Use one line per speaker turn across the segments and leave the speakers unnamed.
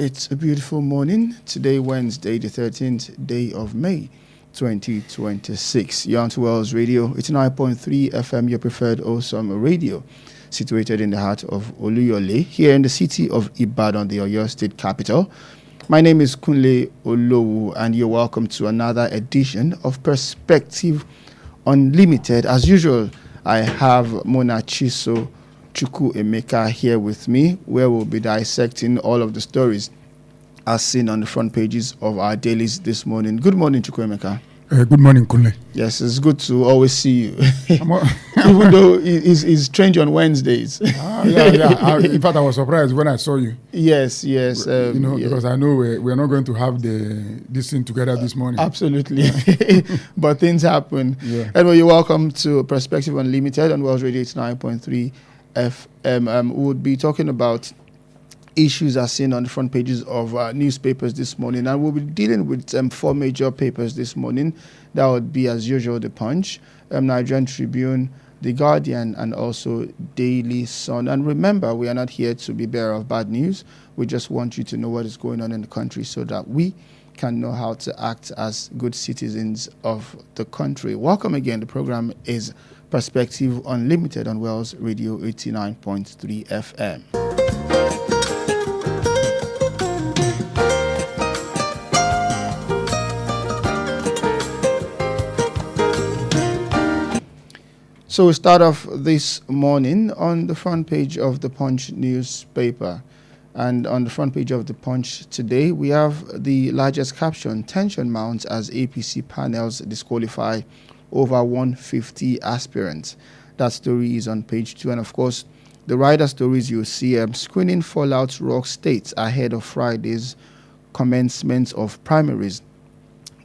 It's a beautiful morning. Today, Wednesday, the 13th day of May, 2026. You're on to Wells Radio. It's 9.3 FM, your preferred awesome radio, situated in the heart of Olowu, here in the city of Ibadan, the Oyo State capital. My name is Kunle Olowu, and you're welcome to another edition of Perspective Unlimited. As usual, I have Mona Chiso Chuku Emeka here with me, where we'll be dissecting all of the stories as seen on the front pages of our dailies this morning. Good morning, Chuku Emeka.
Good morning, Kunle.
Yes, it's good to always see you, even though it's strange on Wednesdays.
Yeah. In fact, I was surprised when I saw you.
Yes.
Because I know we're not going to have this thing together this morning.
Absolutely. But things happen.
Yeah.
Anyway, you're welcome to Perspective Unlimited on Wells Radio. It's 9.3 FM. We would be talking about issues as seen on the front pages of newspapers this morning, and we'll be dealing with four major papers this morning. That would be, as usual, The Punch, Nigerian Tribune, The Guardian, and also Daily Sun. And remember, we are not here to be bearer of bad news. We just want you to know what is going on in the country so that we can know how to act as good citizens of the country. Welcome again. The program is Perspective Unlimited on Wells Radio 89.3 FM. So we start off this morning on the front page of the Punch newspaper. And on the front page of the Punch today, we have the largest caption: tension mounts as APC panels disqualify over 150 aspirants. That story is on page 2. And of course, the rider stories you'll see: screening fallout rocks states ahead of Friday's commencement of primaries.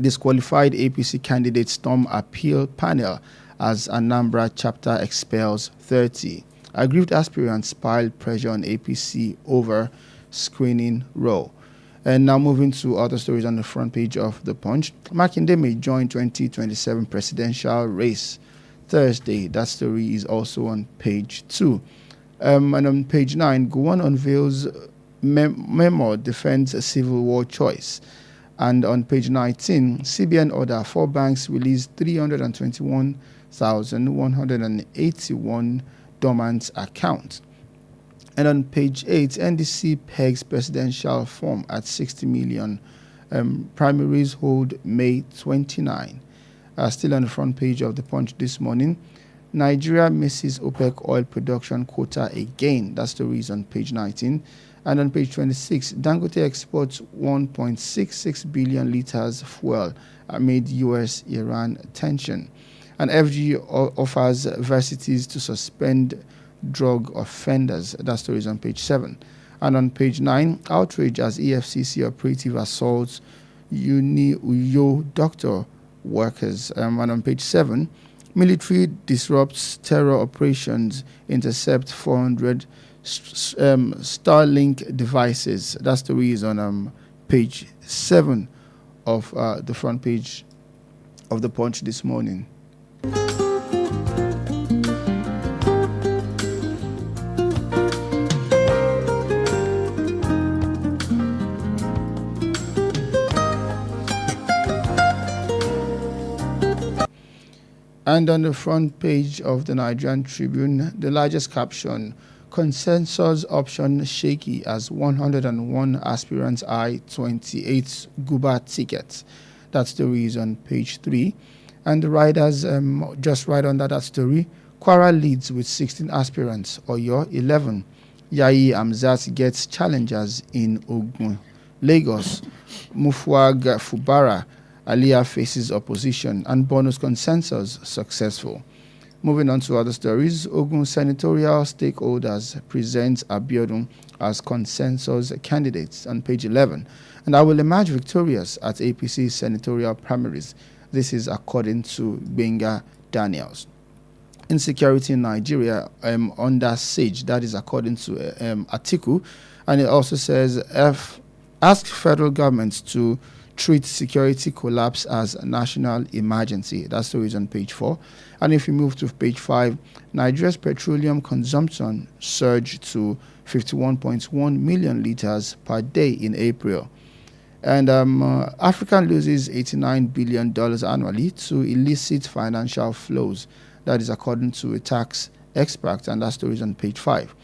Disqualified APC candidates storm appeal panel as Anambra chapter expels 30. Aggrieved aspirants pile pressure on APC over screening roll. And now moving to other stories on the front page of The Punch. Makinde may join 2027 presidential race Thursday. That story is also on page 2. And on page 9, Gowon unveils memo defends a civil war choice. And on page 19, CBN order 4 banks release 321,181 dormant accounts. And on page 8, NDC pegs presidential form at 60 million. Primaries hold May 29. Still on the front page of the Punch this morning, Nigeria misses OPEC oil production quota again. That story is on page 19. And on page 26, Dangote exports 1.66 billion liters fuel amid U.S.-Iran tension. And FG offers varsities to suspend drug offenders. That story is on page 7. And on page 9, outrage as EFCC operative assaults Uyo doctor workers. And on page 7, military disrupts terror operations, intercept 400 Starlink devices. That story is on page 7 of the front page of the Punch this morning. And on the front page of the Nigerian Tribune, the largest caption: consensus option shaky as 101 aspirants eye 28 Guba tickets. That story is on page 3. And the riders, just right under that story, Kwara leads with 16 aspirants, Oyo 11. Yayi Amzat gets challengers in Ogun. Lagos, Mufwag Fubara, Aliyah faces opposition, and bonus consensus successful. Moving on to other stories, Ogun senatorial stakeholders present Abiodun as consensus candidates on page 11. And I will emerge victorious at APC senatorial primaries. This is according to Benga Daniels. Insecurity in Nigeria under siege. That is according to Atiku. And it also says, ask federal government to treat security collapse as a national emergency. That story is on page 4. And if you move to page 5, Nigeria's petroleum consumption surged to 51.1 million liters per day in April. And Africa loses $89 billion annually to illicit financial flows. That is according to a tax expert, and that story is on page 5.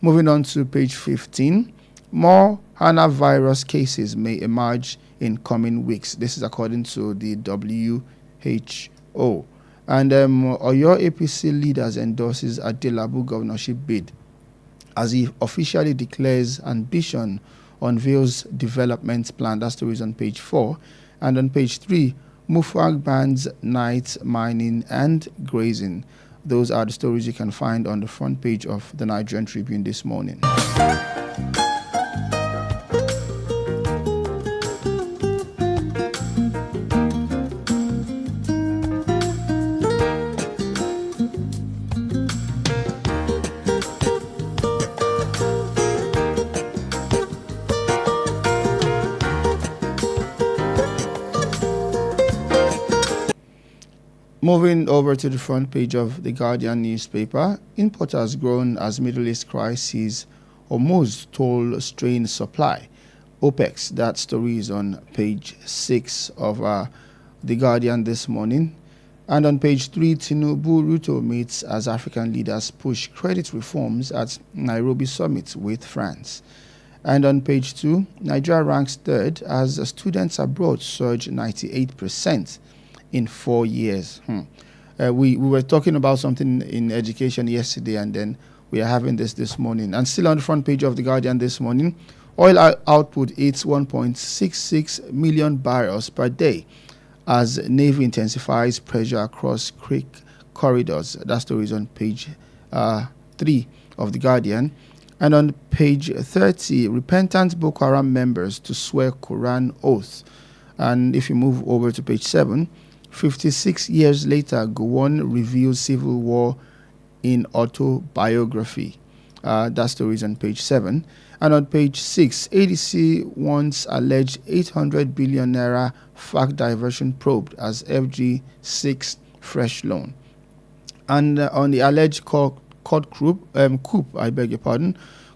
Moving on to page 15, more HANA virus cases may emerge in coming weeks. This is according to the WHO. And Oyo APC leaders endorses Adelabu governorship bid as he officially declares ambition, unveils development plan. That story is on page 4. And on page 3, Mufwag bans night mining and grazing. Those are the stories you can find on the front page of the Nigerian Tribune this morning. Moving over to the front page of the Guardian newspaper, importers groan as Middle East crisis Hormuz toll strain supply. OPEX, that story is on page 6 of the Guardian this morning. And on page 3, Tinubu Ruto meets as African leaders push credit reforms at Nairobi summit with France. And on page 2, Nigeria ranks 3rd as students abroad surge 98%. In 4 years. We were talking about something in education yesterday, and then we are having this morning. And still on the front page of The Guardian this morning, oil output hits 1.66 million barrels per day as Navy intensifies pressure across creek corridors. That story is on page 3 of The Guardian. And on page 30, repentant Boko Haram members to swear Quran oath. And if you move over to page 7, 56 years later, Gowon reveals civil war in autobiography. That story is on page 7. And on page 6, ADC wants alleged 800 billion naira fact diversion probed as FG seeks fresh loan. And on the alleged court coup,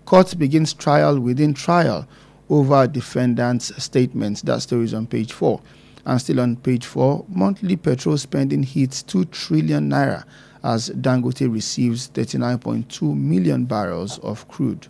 court begins trial within trial over defendant's statements. That story is on page 4. And still on page 4, monthly petrol spending hits 2 trillion naira as Dangote receives 39.2 million barrels of crude.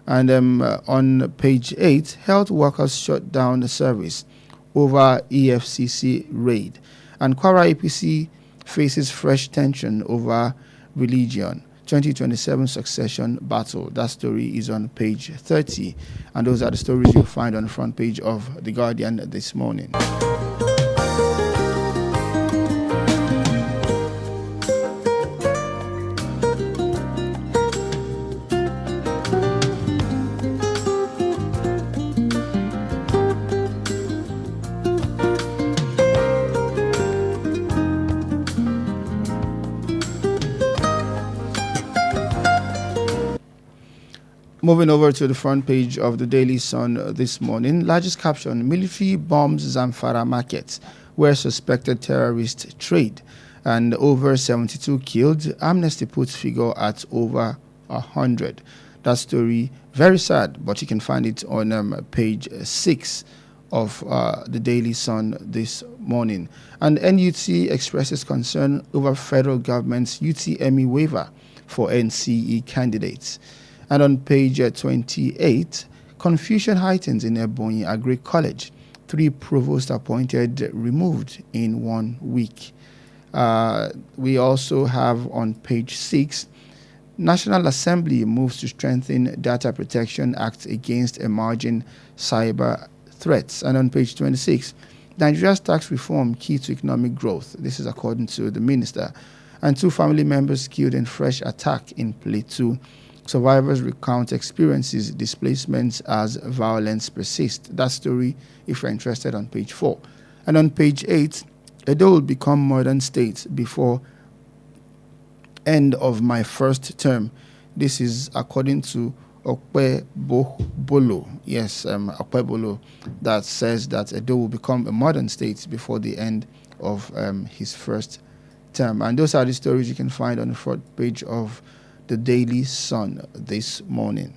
And on page 8, health workers shut down the service over EFCC raid. And Kwara APC faces fresh tension over religion. 2027 succession battle. That story is on page 30. And those are the stories you'll find on the front page of The Guardian this morning. Moving over to the front page of the Daily Sun this morning, largest caption, military bombs Zamfara markets where suspected terrorists trade, and over 72 killed. Amnesty puts figure at over 100. That story, very sad, but you can find it on page 6 of the Daily Sun this morning. And NUT expresses concern over federal government's UTME waiver for NCE candidates. And on page 28, confusion heightens in Ebonyi Agri College. 3 provosts appointed removed in 1 week. We also have on page 6, National Assembly moves to strengthen Data Protection Act against emerging cyber threats. And on page 26, Nigeria's tax reform key to economic growth. This is according to the minister. And 2 family members killed in fresh attack in Plateau. Survivors recount experiences, displacements as violence persists. That story, if you're interested, on page 4. And on page 8, Edo will become modern state before end of my first term. This is according to Okpebolo. Yes, Okpebolo, that says that Edo will become a modern state before the end of his first term. And those are the stories you can find on the front page of the Daily Sun this morning.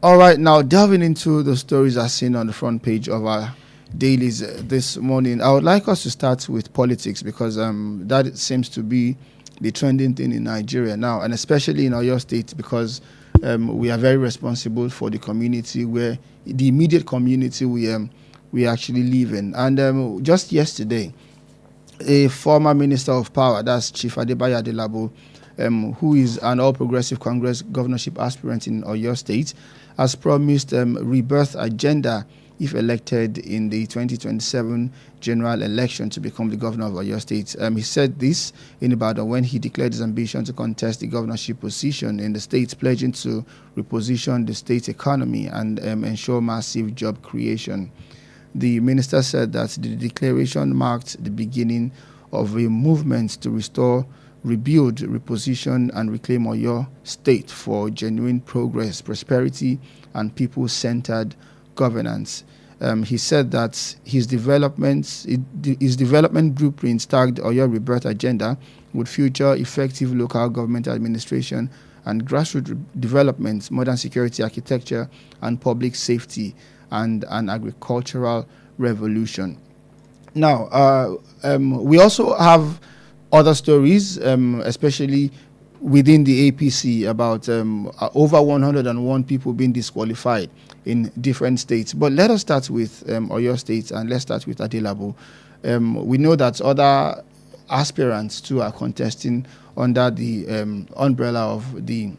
All right, now delving into the stories as seen on the front page of our dailies this morning, I would like us to start with politics because that seems to be the trending thing in Nigeria now, and especially in Oyo State because we are very responsible for the community where the immediate community we actually live in. And just yesterday, a former Minister of Power, that's Chief Adebayo Adelabu, who is an All Progressive Congress governorship aspirant in Oyo State, has promised rebirth agenda if elected in the 2027 general election to become the governor of Oyo State. He said this in Ibadan when he declared his ambition to contest the governorship position in the state, pledging to reposition the state economy and ensure massive job creation. The minister said that the declaration marked the beginning of a movement to restore, rebuild, reposition, and reclaim Oyo State for genuine progress, prosperity, and people-centered governance. He said that his development blueprint tagged Oyo Rebirth Agenda would feature effective local government administration and grassroots development, modern security architecture, and public safety, and an agricultural revolution. Now, we also have other stories, especially within the APC, about over 101 people being disqualified in different states. But let us start with Oyo State, and let's start with Adelabu. We know that other aspirants too are contesting under the umbrella of the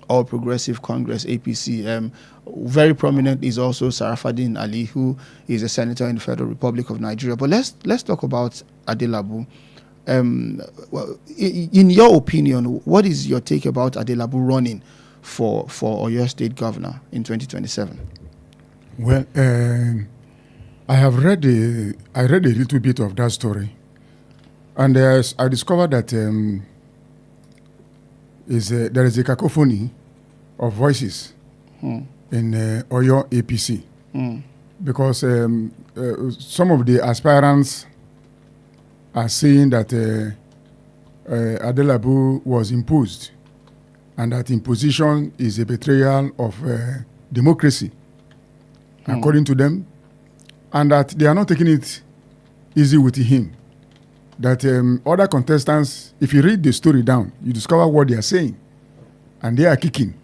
All Progressive Congress, APC. Very prominent is also Sarafaddin Ali, who is a senator in the Federal Republic of Nigeria. But let's talk about Adelabu. In your opinion, what is your take about Adelabu running for Oyo State Governor in 2027?
Well, I read a little bit of that story, and I discovered that there is a cacophony of voices in Oyo APC because some of the aspirants are saying that Adelabu was imposed and that imposition is a betrayal of democracy, according to them, and that they are not taking it easy with him. That other contestants, if you read the story down, you discover what they are saying, and they are kicking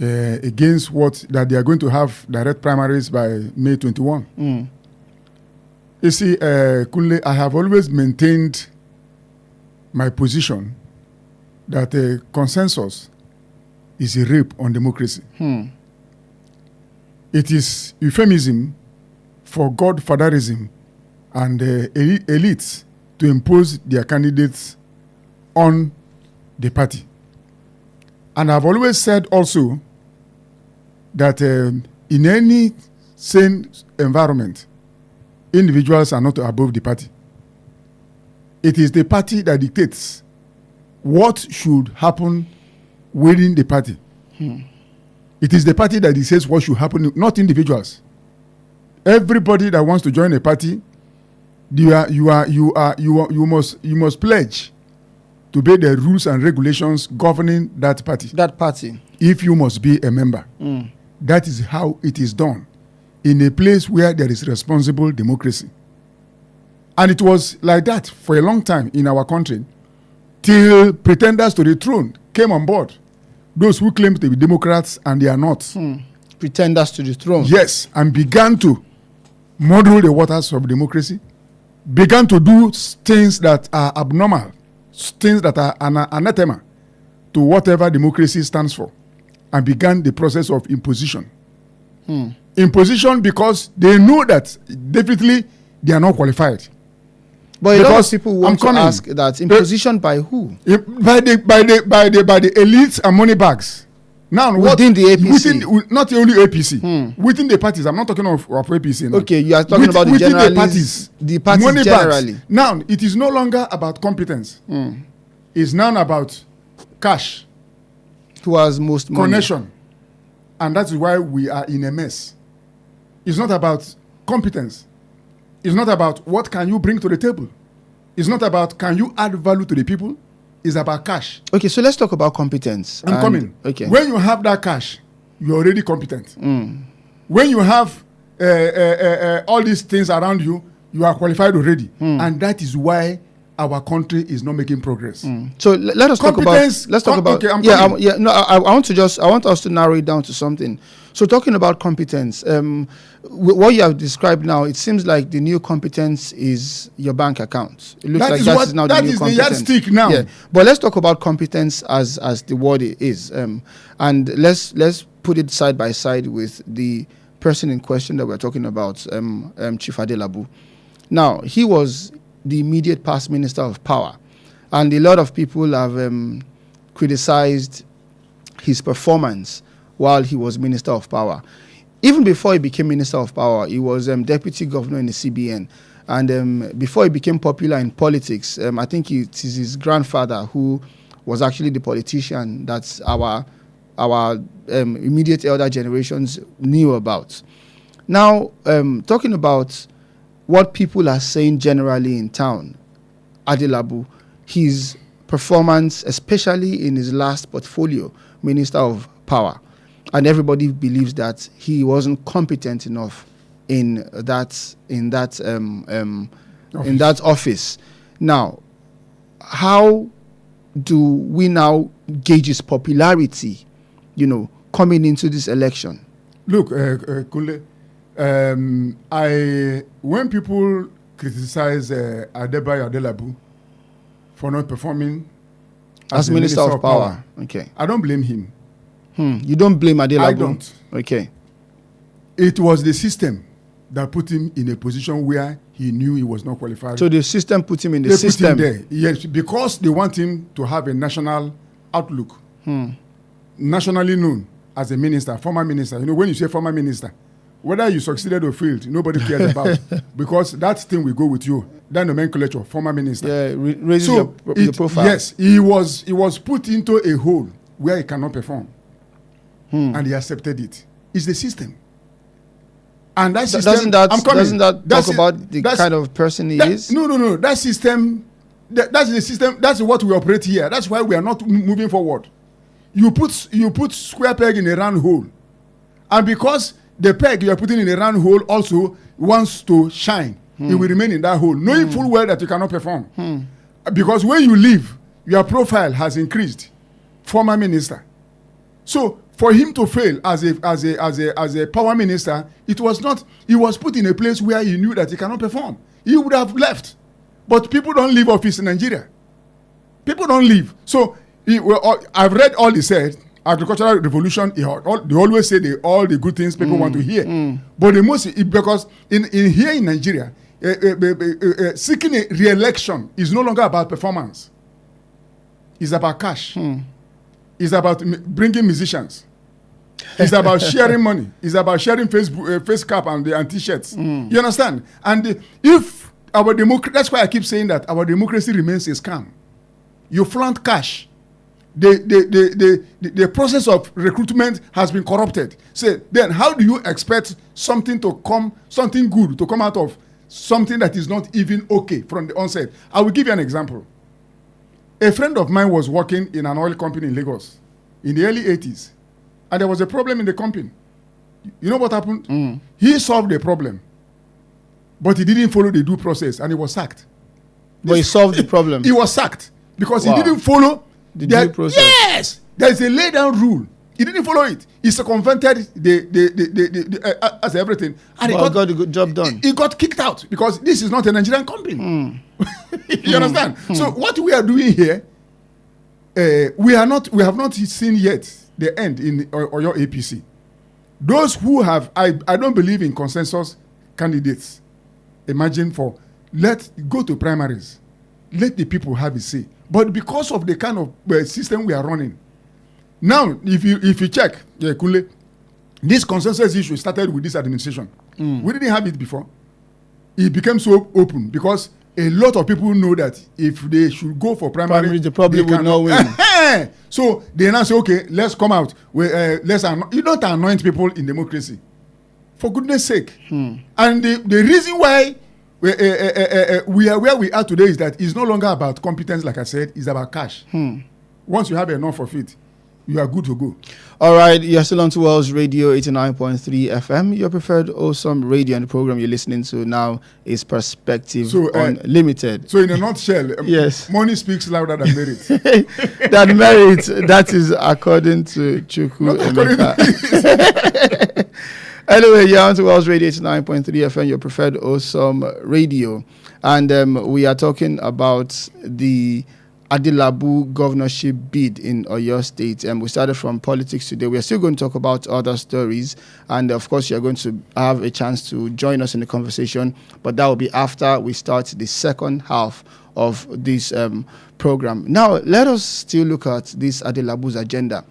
against that they are going to have direct primaries by May 21. You see, Kunle, I have always maintained my position that consensus is a rape on democracy. It is euphemism for godfatherism and elites to impose their candidates on the party. And I've always said also that in any sane environment, individuals are not above the party. It is the party that dictates what should happen within the party. It is the party that decides what should happen, not individuals. Everybody that wants to join a party, you must pledge to obey the rules and regulations governing that party.
That party.
If you must be a member. That is how it is done in a place where there is responsible democracy. And it was like that for a long time in our country till pretenders to the throne came on board. Those who claim to be Democrats and they are not.
Pretenders to the throne.
Yes, and began to muddle the waters of democracy, began to do things that are abnormal, things that are anathema to whatever democracy stands for, and began the process of imposition. Imposition because they know that definitely they are not qualified.
But a lot of
Because
people want to ask that imposition by who?
By the elites and money bags. Now,
within the APC,
not only APC, within the parties. I'm not talking of APC now.
Okay, you are talking about the
parties.
The parties
money
generally.
Bags. Now, it is no longer about competence. It's now about cash.
Who has most money?
Connection. And that is why we are in a mess. It's not about competence. It's not about what can you bring to the table. It's not about can you add value to the people. It's about cash.
Okay, so let's talk about competence.
I'm coming.
Okay.
When you have that cash, you're already competent. When you have all these things around you, you are qualified already. And that is why our country is not making progress.
So let us talk about. Let's talk about.
Okay,
No, I want us to narrow it down to something. So talking about competence, what you have described now, it seems like the new competence is your bank account. It looks that is now the new competence.
That is the yardstick now.
Yeah. But let's talk about competence as the word it is, and let's put it side by side with the person in question that we're talking about, Chief Adelabu. Now, he was the immediate past minister of power, and a lot of people have criticized his performance while he was minister of power. Even before he became minister of power, he was deputy governor in the CBN, and before he became popular in politics, I think it is his grandfather who was actually the politician that our immediate elder generations knew about. Now, talking about what people are saying generally in town, Adelabu, his performance, especially in his last portfolio, Minister of Power, and everybody believes that he wasn't competent enough in that office. Now, how do we now gauge his popularity, coming into this election?
Look, Kunle, when people criticize Adebayo Adelabu for not performing
as Minister of Power, okay,
I don't blame him.
You don't blame Adelabu?
I don't.
Okay.
It was the system that put him in a position where he knew he was not qualified.
So the system put him in the system?
Put him there, yes, because they want him to have a national outlook. Nationally known as a minister, former minister. When you say former minister, whether you succeeded or failed, nobody cares about. Because that thing will go with you. That nomenclature, former minister.
Yeah, raises the profile.
Yes, he was put into a hole where he cannot perform. And he accepted it. It's the system. And that system...
Doesn't that talk about the kind of person he is?
No. That system... That's the system. That's what we operate here. That's why we are not moving forward. You put square peg in a round hole. And because the peg you are putting in a round hole also wants to shine, it will remain in that hole, knowing full well that you cannot perform. Because when you leave, your profile has increased. Former minister. So for him to fail as a power minister, it was not. He was put in a place where he knew that he cannot perform. He would have left. But people don't leave office in Nigeria. People don't leave. So I've read all he said. Agricultural revolution. They always say all the good things people want to hear. But the most, because in here in Nigeria, seeking a re-election is no longer about performance. It's about cash. It's about bringing musicians. It's about sharing money. It's about sharing face cap and t-shirts. You understand? And if our democracy, that's why I keep saying that our democracy remains a scam. You flaunt cash. The process of recruitment has been corrupted. So then how do you expect something good to come out of something that is not even okay from the onset? I will give you an example. A friend of mine was working in an oil company in Lagos in the early 80s, and there was a problem in the company. You know what happened? He solved the problem, but he didn't follow the due process, and he was sacked.
But he solved the problem.
He was sacked because he didn't follow
the due process.
Yes, there's a laid down rule. He didn't follow it. He circumvented as everything, and he got
a good job done.
He got kicked out because this is not a Nigerian company. You understand? So what we are doing here, we have not seen yet the end in your APC. Those who have, I don't believe in consensus candidates. Imagine for go to primaries. Let the people have a say. But because of the kind of system we are running, now if you check, Kunle, this consensus issue started with this administration. We didn't have it before. It became so open because a lot of people know that if they should go for primary,
they probably would not win.
So they now say, okay, let's come out. You don't anoint people in democracy. For goodness sake. And the reason why we are where we are today is that it's no longer about competence, like I said, it's about cash. Once you have enough of it, you are good to go.
All right, you're still on to Wells Radio 89.3 FM, your preferred awesome radio, and the program you're listening to now is Perspective Unlimited.
So in a nutshell,
yes,
money speaks louder than merit.
That merit, that is according to Chukwu Emeka. Anyway, you're on to Wells Radio 89.3 FM, your preferred awesome radio. And we are talking about the Adelabu governorship bid in Oyo State. We started from politics today. We are still going to talk about other stories. And of course, you're going to have a chance to join us in the conversation. But that will be after we start the second half of this program. Now, let us still look at this Adelabu's agenda.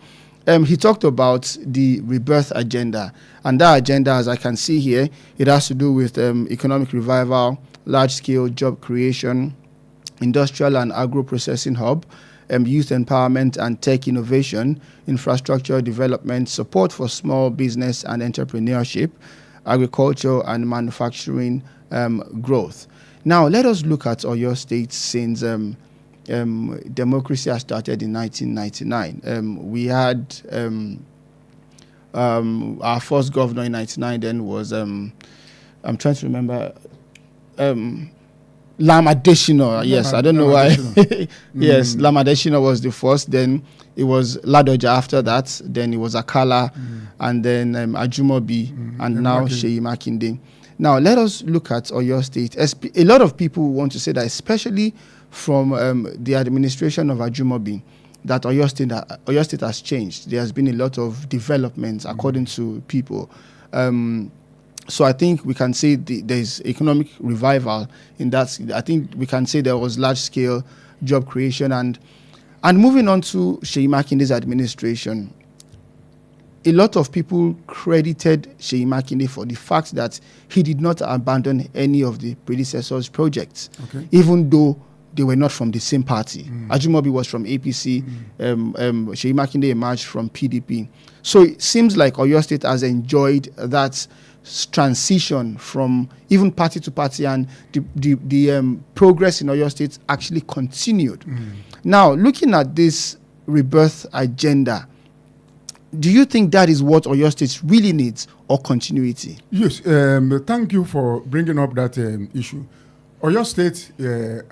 He talked about the rebirth agenda. And that agenda, as I can see here, it has to do with economic revival, large-scale job creation, industrial and agro-processing hub, youth empowerment and tech innovation, infrastructure development, support for small business and entrepreneurship, agriculture and manufacturing growth. Now, let us look at Oyo State since democracy has started in 1999. We had our first governor in 1999 then was, I'm trying to remember, Lam Adesina, yes, I don't know why. Yes, Lam Adesina was the first, then it was Ladoja after that, then it was Akala, and then Ajumobi, and now Seyi Makinde. Now, let us look at Oyo State. A lot of people want to say that, especially from the administration of Ajumobi, that Oyo State has changed. There has been a lot of developments, according to people. So I think we can say there's economic revival in that. I think we can say there was large-scale job creation. And moving on to Seyi Makinde's administration, a lot of people credited Seyi Makinde for the fact that he did not abandon any of the predecessors' projects, even though they were not from the same party. Ajumobi was from APC, Seyi Makinde emerged from PDP. So it seems like Oyo State has enjoyed that transition from even party to party, and the progress in Oyo State actually continued. Now, looking at this rebirth agenda, do you think that is what Oyo State really needs, or continuity?
Yes, thank you for bringing up that issue. Oyo State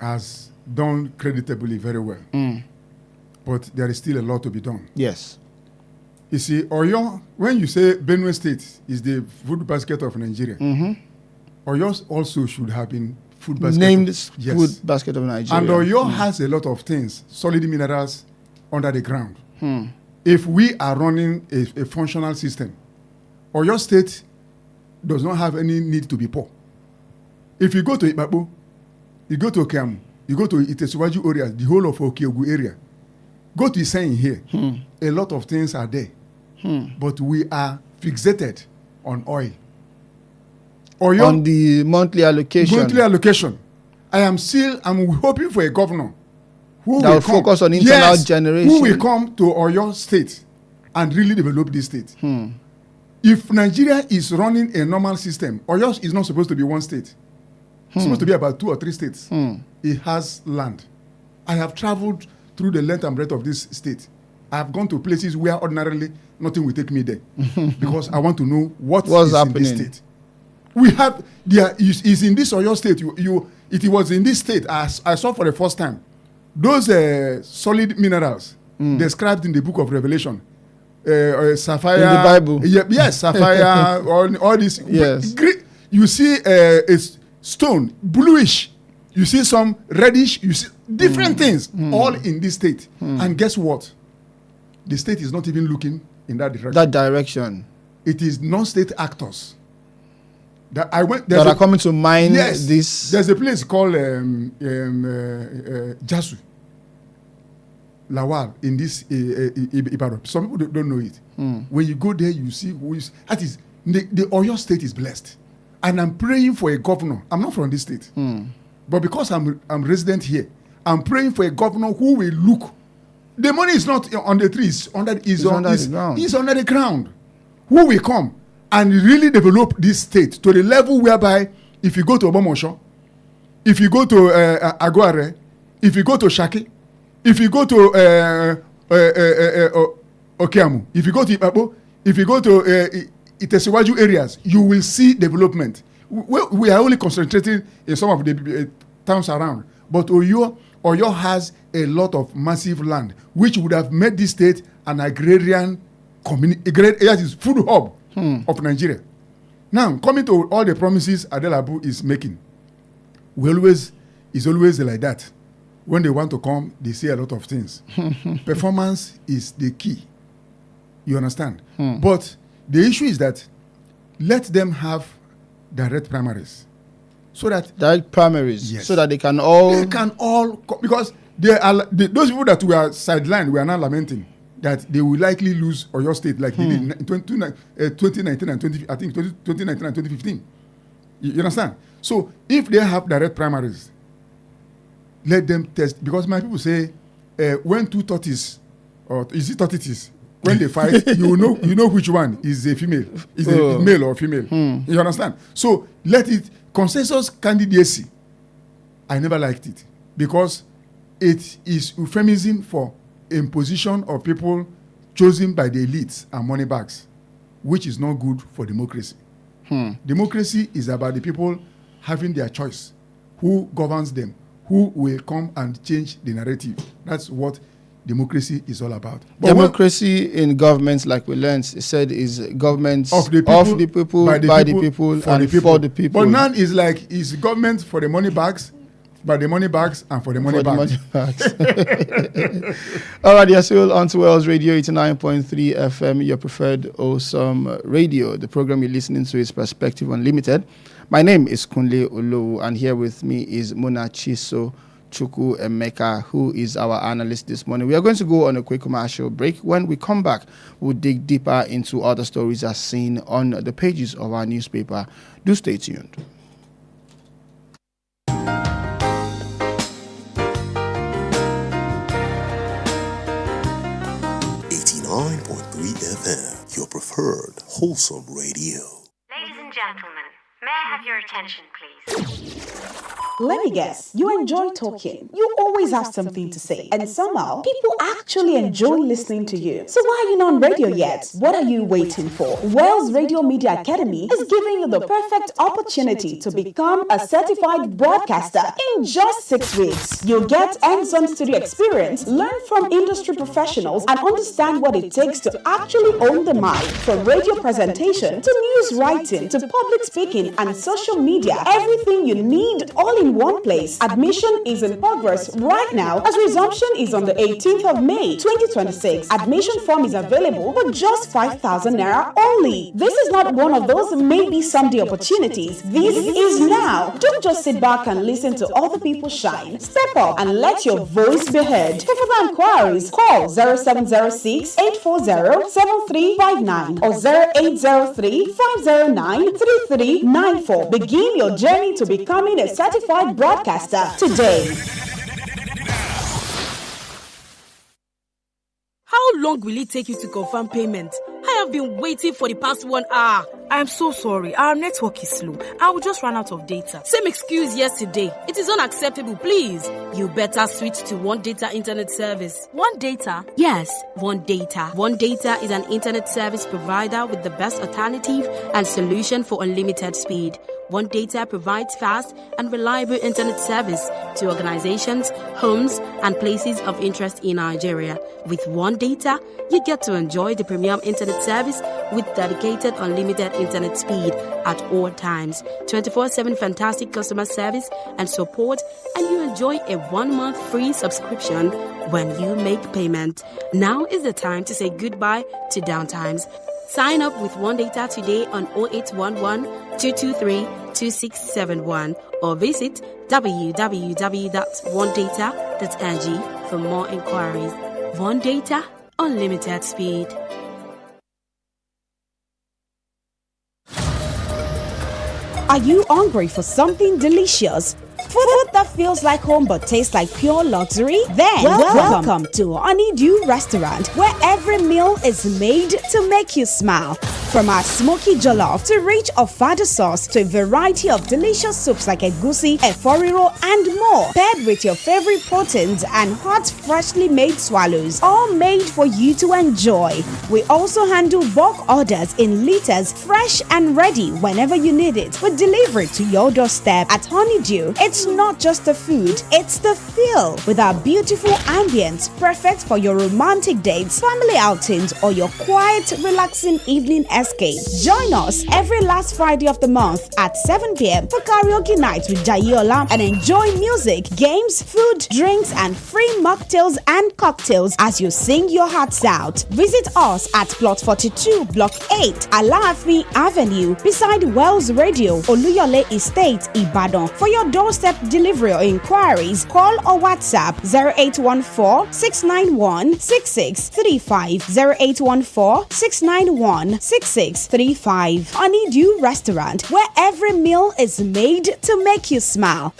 has done creditably very well, but there is still a lot to be done.
Yes.
You see, Oyo, when you say Benue State is the food basket of Nigeria, Oyo also should have been food basket.
Named food basket of Nigeria.
And Oyo has a lot of things, solid minerals under the ground. If we are running a functional system, Oyo State does not have any need to be poor. If you go to Ibabu, you go to Okeamu, you go to Itesuwaju area, the whole of Okeogu area, go to Iseyin here, a lot of things are there. But we are fixated on oil. Oyo,
on the monthly allocation.
I'm hoping for a governor who
that will focus on internal generation.
Who will come to Oyo State and really develop this state. If Nigeria is running a normal system, Oyo is not supposed to be one state. It's supposed to be about 2 or 3 states. It has land. I have traveled through the length and breadth of this state. I have gone to places where ordinarily nothing will take me there because I want to know what's happening in this state. We have is in this Oyo State. It was in this state I saw for the first time those solid minerals described in the book of Revelation, sapphire
in the Bible.
Yes, sapphire, all this.
Yes,
you see a stone bluish. You see some reddish. You see different things all in this state. And guess what? The state is not even looking in that direction.
It is
non-state actors that I went.
That are coming to mine
yes,
this.
There's a place called Jasu Lawal in this Ibadan. Some people don't know it. When you go there, you see who is. That is the Oyo state is blessed, and I'm praying for a governor. I'm not from this state, but because I'm resident here, I'm praying for a governor who will look. The money is not on the trees. Under the ground. It's under the ground. Who will come and really develop this state to the level whereby if you go to Obomosho, if you go to Aguare, if you go to Shaki, if you go to Okeamu, if you go to Ipapo, if you go to Itesiwaju areas, you will see development. We are only concentrating in some of the towns around, but Oyo has a lot of massive land, which would have made this state an agrarian community, food hub of Nigeria. Now, coming to all the promises Adelabu is making, it's always like that. When they want to come, they say a lot of things. Performance is the key. You understand? But the issue is that let them have direct primaries. So that
yes. So that they can all
because those people that were sidelined were now lamenting that they will likely lose Oyo State like they did in 2019 and 2019 and 2015. You understand? So if they have direct primaries, let them test, because my people say when two tortoises, or is it tortoises, when they fight, you know which one is a female, is a male or female. You understand? So let it. Consensus candidacy, I never liked it because it is euphemism for imposition of people chosen by the elites and money bags, which is not good for democracy. Democracy is about the people having their choice, who governs them, who will come and change the narrative. That's what democracy is all about. But
democracy in governments, like we learned, said is governments of the people, by the people, and for the people.
But now is government for the money bags, by the money bags, and for the money bags.
All right, you're still on to Wells Radio 89.3 FM, your preferred awesome radio. The program you're listening to is Perspective Unlimited. My name is Kunle Olowu, and here with me is Muna Chiso Chuku Emeka, who is our analyst this morning. We are going to go on a quick commercial break. When we come back, we'll dig deeper into other stories as seen on the pages of our newspaper. Do stay tuned.
89.3 FM, your preferred wholesome radio.
Ladies and gentlemen, may I have your attention, please?
Let me guess, you enjoy talking. You always have something to say. And somehow, people actually enjoy listening to you. So why are you not on radio yet? What are you waiting for? Wells Radio Media Academy is giving you the perfect opportunity to become a certified broadcaster in just 6 weeks. You'll get hands-on studio experience, learn from industry professionals, and understand what it takes to actually own the mic. From radio presentation to news writing to public speaking and social media, everything you need all in one place. Admission is in progress right now as resumption is on the 18th of May 2026. Admission form is available for just 5,000 naira only. This is not one of those maybe someday opportunities. This is now. Don't just sit back and listen to other people shine. Step up and let your voice be heard. For further inquiries, call 0706 840 7359 or 0803 509 3394. Begin your journey to becoming a certified broadcaster today.
How long will it take you to confirm payment? I have been waiting for the past 1 hour.
I'm so sorry. Our network is slow. I will just run out of data.
Same excuse yesterday. It is unacceptable, please. You better switch to One Data Internet Service.
One Data?
Yes, One Data. One Data is an internet service provider with the best alternative and solution for unlimited speed. One Data provides fast and reliable internet service to organizations, homes, and places of interest in Nigeria. With One Data, you get to enjoy the premium internet service with dedicated unlimited internet speed at all times, 24/7 fantastic customer service and support, and you enjoy a 1-month free subscription when you make payment. Now is the time to say goodbye to downtimes. Sign up with One Data today on 0811 223-2671 or visit www.onedata.ng for more inquiries. One Data, unlimited speed.
Are you hungry for something delicious? Food that feels like home but tastes like pure luxury? Then welcome to Honeydew Restaurant, where every meal is made to make you smile. From our smoky jollof to rich ofada sauce to a variety of delicious soups like egusi, eforiro, and more, paired with your favorite proteins and hot, freshly made swallows, all made for you to enjoy. We also handle bulk orders in liters, fresh and ready whenever you need it. We deliver it to your doorstep. At Honeydew, it's not just the food, it's the feel. With our beautiful ambience, perfect for your romantic dates, family outings, or your quiet, relaxing evening escape. Join us every last Friday of the month at 7 p.m. for karaoke night with Jayola and enjoy music, games, food, drinks, and free mocktails and cocktails as you sing your hearts out. Visit us at Plot 42, Block 8, Alaafin Avenue, beside Wells Radio, Oluyole Estate, Ibadan. For your doorstep delivery or inquiries, call or WhatsApp 0814-691-6635, 0814-691-6635. Honeydew Restaurant, where every meal is made to make you smile.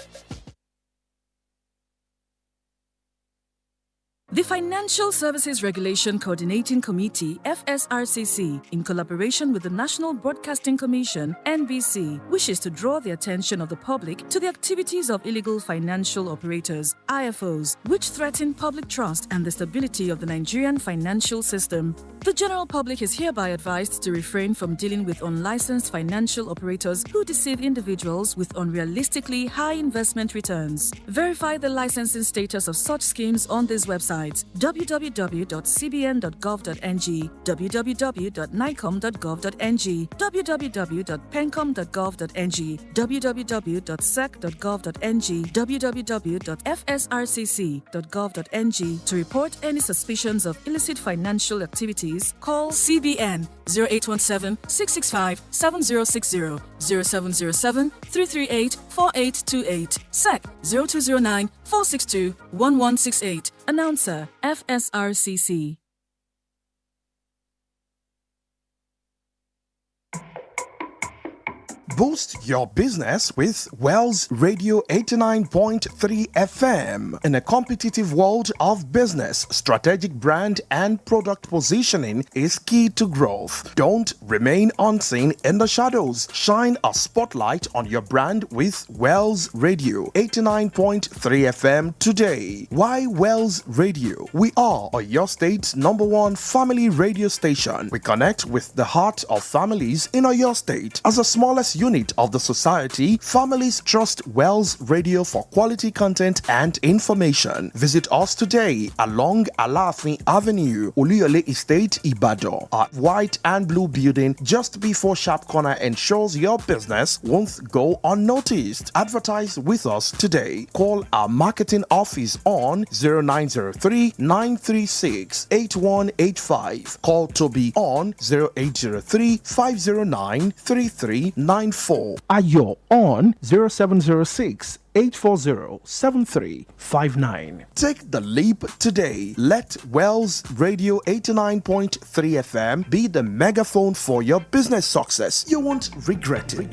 The Financial Services Regulation Coordinating Committee, FSRCC, in collaboration with the National Broadcasting Commission, NBC, wishes to draw the attention of the public to the activities of illegal financial operators, IFOs, which threaten public trust and the stability of the Nigerian financial system. The general public is hereby advised to refrain from dealing with unlicensed financial operators who deceive individuals with unrealistically high investment returns. Verify the licensing status of such schemes on this website: www.cbn.gov.ng, www.nicom.gov.ng, www.pencom.gov.ng, www.sec.gov.ng, www.fsrcc.gov.ng. To report any suspicions of illicit financial activities, call CBN 0817-665-7060, 0707-338-4828, SEC 0209-462-1168. Announcer, FSRCC.
Boost your business with Wells Radio 89.3 FM. In a competitive world of business, strategic brand and product positioning is key to growth. Don't remain unseen in the shadows. Shine a spotlight on your brand with Wells Radio 89.3 FM today. Why Wells Radio? We are your state's #1 family radio station. We connect with the heart of families in your state. As the smallest unit of the society, families trust Wells Radio for quality content and information. Visit us today along Alaafin Avenue, Oluyole Estate, Ibadan. Our white and blue building just before Sharp Corner ensures your business won't go unnoticed. Advertise with us today. Call our marketing office on 0903-936-8185. Call Toby on 0803-509-3394. Ayo on 0706 840-7359. Take the leap today. Let Wells Radio 89.3 FM be the megaphone for your business success. You won't regret it.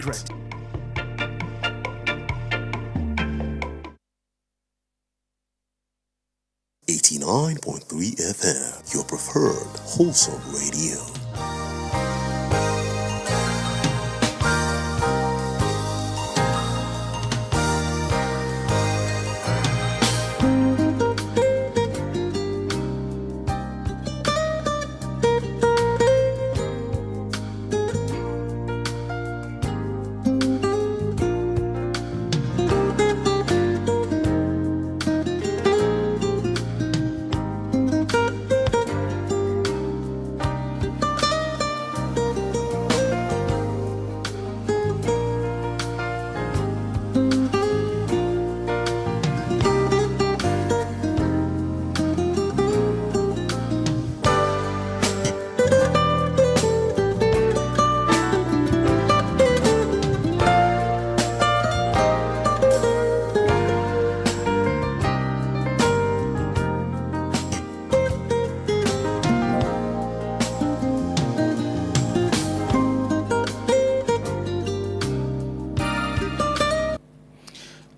89.3 FM, your preferred wholesome radio.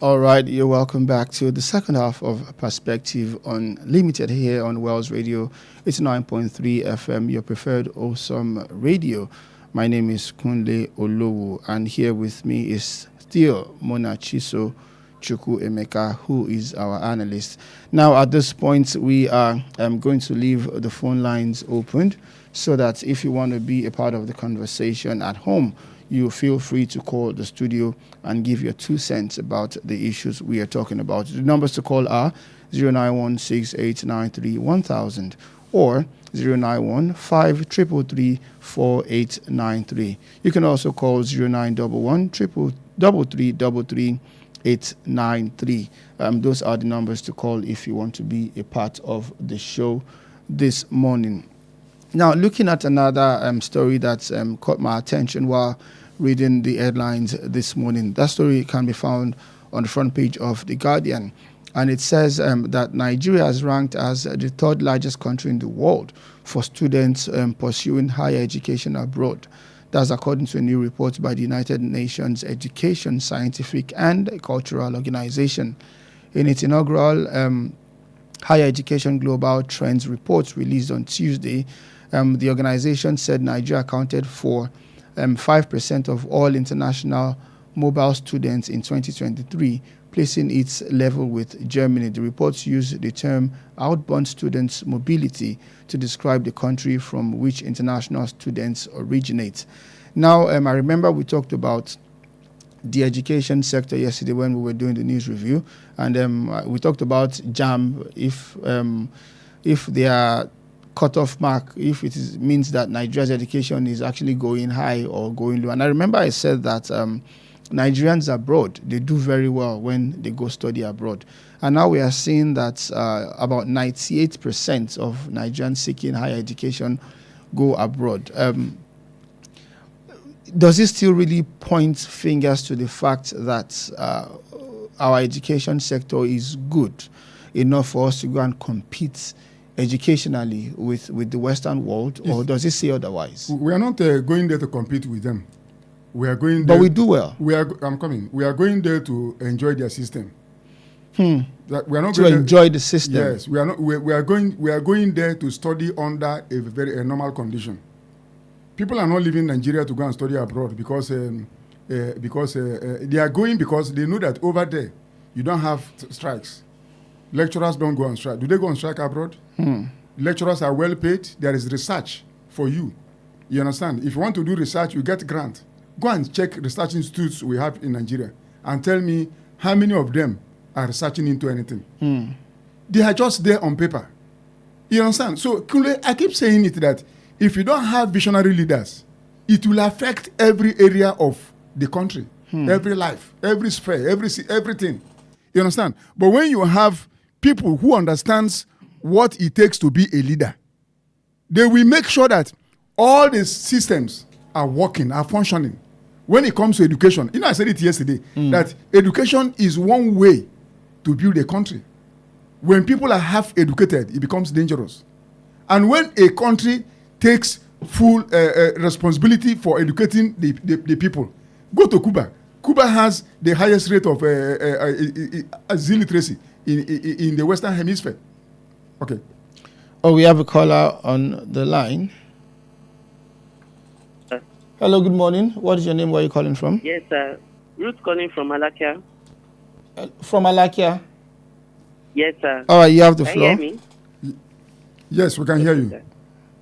All right, you're welcome back to the second half of Perspective Unlimited here on Wells Radio. It's 9.3 FM, your preferred awesome radio. My name is Kunle Olowu, and here with me is still Mona Chiso Chukwu Emeka, who is our analyst. Now, at this point, we are going to leave the phone lines opened so that if you want to be a part of the conversation at home, you feel free to call the studio and give your 2 cents about the issues we are talking about. The numbers to call are 09168931000 or 09153334893. You can also call 091133333893. Those are the numbers to call if you want to be a part of the show this morning. Now, looking at another story that caught my attention while reading the headlines this morning. That story can be found on the front page of The Guardian. And it says that Nigeria is ranked as the third largest country in the world for students pursuing higher education abroad. That's according to a new report by the United Nations Education, Scientific and Cultural Organization. In its inaugural Higher Education Global Trends report released on Tuesday, the organization said Nigeria accounted for 5% of all international mobile students in 2023, placing its level with Germany. The reports use the term outbound students mobility to describe the country from which international students originate. Now, I remember we talked about the education sector yesterday when we were doing the news review, and we talked about JAM, if their cutoff mark, if it means that Nigeria's education is actually going high or going low. And I remember I said that Nigerians abroad, they do very well when they go study abroad. And now we are seeing that about 98% of Nigerians seeking higher education go abroad. Does it still really point fingers to the fact that our education sector is good enough for us to go and compete educationally with the Western world, or does it say otherwise?
We are not going there to compete with them. We are going there.
But we do well.
I'm coming. We are going there to enjoy their system.
We are not to
going
enjoy the system.
Yes, we are not. We are going there to study under a very normal condition. People are not leaving Nigeria to go and study abroad because they are going because they know that over there you don't have strikes. Lecturers don't go on strike. Do they go on strike abroad? Lecturers are well paid. There is research for you. You understand? If you want to do research, you get grant. Go and check research institutes we have in Nigeria and tell me how many of them are researching into anything. They are just there on paper. You understand? So Kunle, I keep saying it that if you don't have visionary leaders, it will affect every area of the country, every life, every sphere, everything. You understand? But when you have people who understands what it takes to be a leader, they will make sure that all the systems are working, are functioning. When it comes to education, I said it yesterday, that education is one way to build a country. When people are half educated, it becomes dangerous. And when a country takes full responsibility for educating the people, go to Cuba. Cuba has the highest rate of illiteracy in the Western Hemisphere. Okay.
Oh, we have a caller on the line. Hello, good morning. What is your name? Where are you calling from?
Yes, sir. Ruth calling from Alakia.
From Alakia?
Yes, sir.
All right, you have the floor.
Can you hear me?
Yes, we can hear you.
Sir.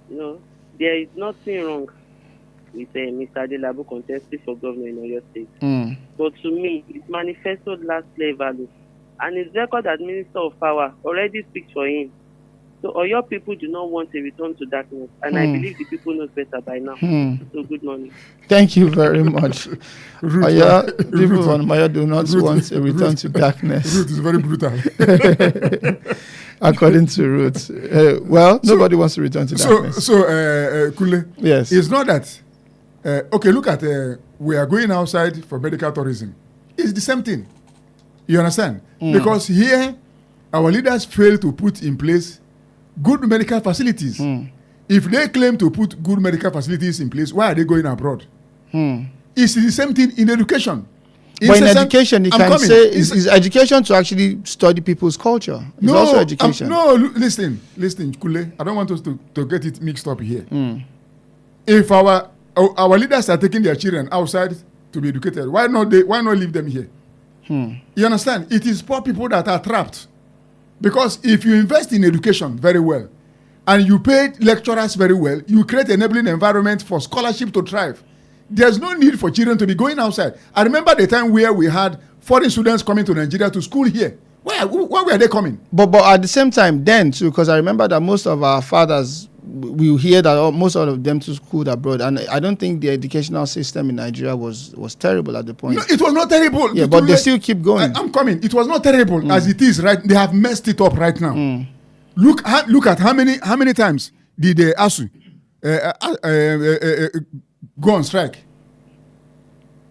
No, there is nothing wrong with Mr. Adelabu contesting for governor in Oyo State. But to me, his manifesto lacks value. And his record as Minister of Power already speaks for him. So Oyo people do not want a return to darkness. And I believe the people know better by now. So good morning.
Thank you very much. People on Maya do not want a return to darkness.
Ruth is very brutal.
According to Ruth. Nobody wants to return to darkness.
So Kunle,
yes.
It's not that, okay, look at, we are going outside for medical tourism. It's the same thing. You understand? Because here, our leaders fail to put in place good medical facilities. If they claim to put good medical facilities in place, why are they going abroad? It's the same thing in education.
But in education, you can say is education to actually study people's culture. It's also education.
Listen, Kunle. I don't want us to get it mixed up here. If our leaders are taking their children outside to be educated, why not leave them here? You understand? It is poor people that are trapped. Because if you invest in education very well, and you pay lecturers very well, you create an enabling environment for scholarship to thrive. There's no need for children to be going outside. I remember the time where we had foreign students coming to Nigeria to school here. Where were they coming?
But at the same time, then too, because I remember that most of our fathers, we hear that most of them to school abroad, and I don't think the educational system in Nigeria was terrible at the point.
No, it was not terrible.
Yeah, but they still keep going.
I'm coming. It was not terrible as it is right. They have messed it up right now. Look at how many times did the ASU go on strike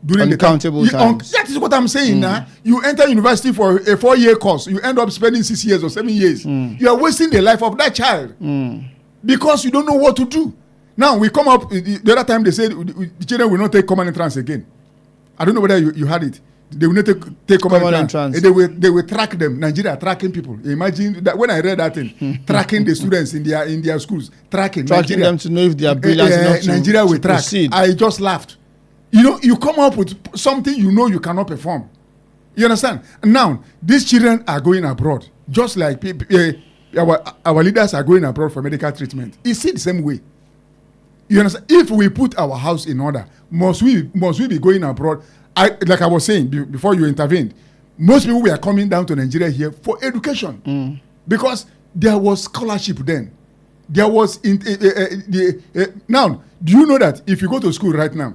during
uncountable times.
That is what I'm saying now. You enter university for a 4-year course, you end up spending 6 years or 7 years. You are wasting the life of that child because you don't know what to do. Now we come up the other time they said the children will not take common entrance again. I don't know whether you had it. They will not take common entrance. They will track them. Nigeria tracking people. Imagine that when I read that thing, tracking the students in their schools, tracking Nigeria,
them to know if they are brilliant enough to
Nigeria will track.
Proceed.
I just laughed. You come up with something you cannot perform. You understand? Now these children are going abroad, just like our leaders are going abroad for medical treatment. It's the same way. You understand? If we put our house in order, must we be going abroad? Like I was saying before you intervened, most people were coming down to Nigeria here for education because there was scholarship then. There was now. Do you know that if you go to school right now,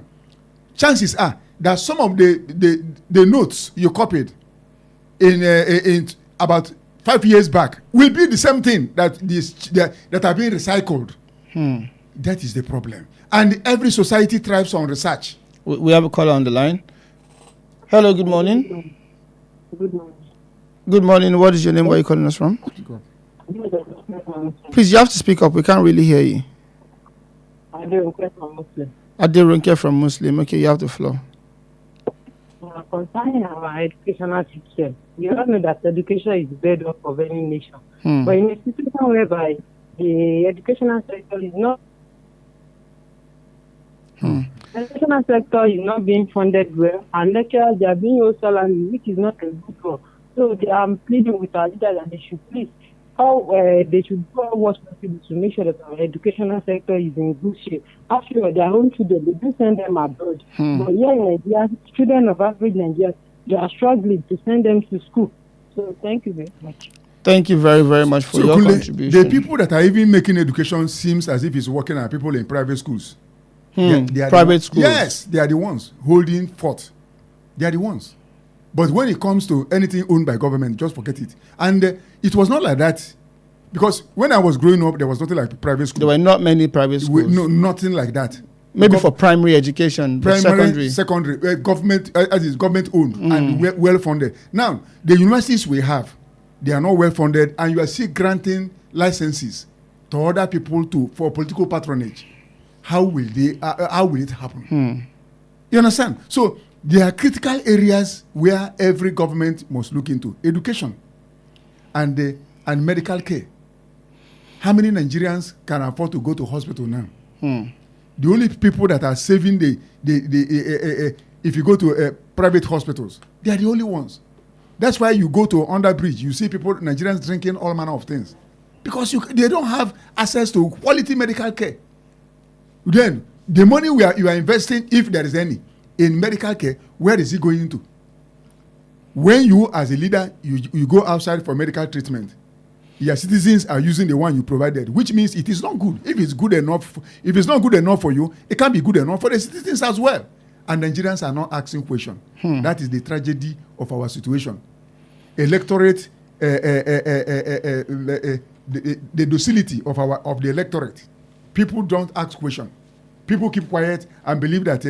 chances are that some of the notes you copied in about 5 years back will be the same thing that are being recycled. That is the problem, and every society thrives on research.
We have a caller on the line. Hello, good morning.
Good morning.
Good morning. What is your name? Where are you calling us from? Please, you have to speak up. We can't really hear you.
Adirunke from Muslim.
Adirunke from Muslim. Okay, you have the floor.
Concerning our educational system, you all know that education is the bedrock of any nation. But in a situation whereby the educational sector is not the educational sector is not being funded well, and lecturers they are being owed salary, which is not a good one. So they are pleading with our leaders that they should please they should do what's possible to make sure that our educational sector is in good shape. After their own children, they do send them abroad. But here in Nigeria, children of average Nigerians, they are struggling to send them to school. So thank you very much.
Thank you very, very much for your contribution.
The people that are even making education seems as if it's working at people in private schools. They are
private schools.
Yes, they are the ones holding forth. They are the ones. But when it comes to anything owned by government, just forget it. And it was not like that. Because when I was growing up, there was nothing like private schools.
There were not many private schools.
No, nothing like that.
Maybe for primary education,
secondary, government owned and well funded. Now, the universities we have, they are not well funded, and you are still granting licenses to other people for political patronage. How will it happen? You understand? So there are critical areas where every government must look into: education and medical care. How many Nigerians can afford to go to hospital now? The only people that are saving if you go to private hospitals, they are the only ones. That's why you go to under bridge, you see people, Nigerians drinking all manner of things because they don't have access to quality medical care. Then the money you are investing, if there is any, in medical care, where is it going into? When you as a leader, you go outside for medical treatment, your citizens are using the one you provided, which means it is not good. If it's not good enough for you, it can't be good enough for the citizens as well. And Nigerians are not asking questions. That is the tragedy of our situation. Electorate, the docility of the electorate. People don't ask questions. People keep quiet and believe that